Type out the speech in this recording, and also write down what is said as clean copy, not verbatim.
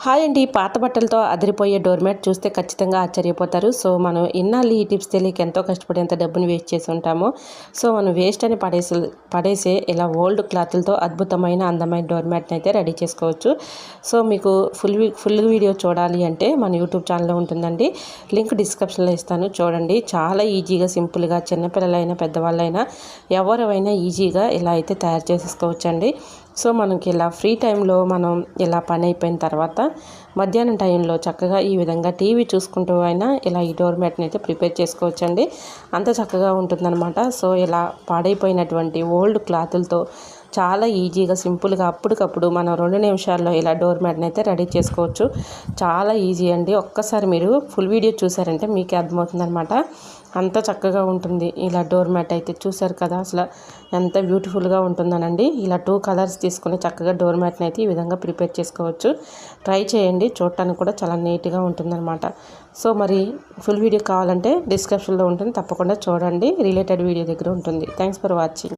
Hi అండి, పాత బట్టలతో అదిరిపోయే డోర్ మ్యాట్ చూస్తే ఖచ్చితంగా ఆశ్చర్యపోతారు. సో మనం ఇన్నాళ్ళు ఈ టిప్స్ తెలియక ఎంతో కష్టపడి ఎంత డబ్బుని వేస్ట్ చేసి ఉంటామో. సో మనం వేస్ట్ అని పడేసే ఇలా ఓల్డ్ క్లాతులతో అద్భుతమైన అందమైన డోర్ మ్యాట్ని అయితే రెడీ చేసుకోవచ్చు. సో మీకు ఫుల్ వీడియో చూడాలి అంటే మన యూట్యూబ్ ఛానల్లో ఉంటుందండి, లింక్ డిస్క్రిప్షన్లో ఇస్తాను, చూడండి. చాలా ఈజీగా సింపుల్గా చిన్నపిల్లలైనా పెద్దవాళ్ళైనా ఎవరైనా ఈజీగా ఇలా అయితే తయారు చేసేసుకోవచ్చండి. సో మనకి ఇలా ఫ్రీ టైంలో మనం ఇలా పని అయిపోయిన తర్వాత మధ్యాహ్నం టైంలో చక్కగా ఈ విధంగా టీవీ చూసుకుంటూ అయినా ఇలా ఈ డోర్ మ్యాట్ని అయితే ప్రిపేర్ చేసుకోవచ్చండి. అంత చక్కగా ఉంటుందన్నమాట. సో ఇలా పాడైపోయినటువంటి ఓల్డ్ క్లాతులతో చాలా ఈజీగా సింపుల్గా అప్పటికప్పుడు మనం 2 నిమిషాల్లో ఇలా డోర్ మ్యాట్ని అయితే రెడీ చేసుకోవచ్చు. చాలా ఈజీ అండి. ఒక్కసారి మీరు ఫుల్ వీడియో చూసారంటే మీకే అర్థమవుతుందన్నమాట. అంత చక్కగా ఉంటుంది. ఇలా డోర్ మ్యాట్ అయితే చూసారు కదా, అసలు ఎంత బ్యూటిఫుల్గా ఉంటుందనండి. ఇలా 2 కలర్స్ తీసుకుని చక్కగా డోర్ మ్యాట్ని అయితే ఈ విధంగా ప్రిపేర్ చేసుకోవచ్చు. ట్రై చేయండి, చూడటానికి కూడా చాలా నీట్గా ఉంటుందన్నమాట. సో మరి ఫుల్ వీడియో కావాలంటే డిస్క్రిప్షన్లో ఉంటుంది, తప్పకుండా చూడండి. రిలేటెడ్ వీడియో దగ్గర ఉంటుంది. Thanks for watching.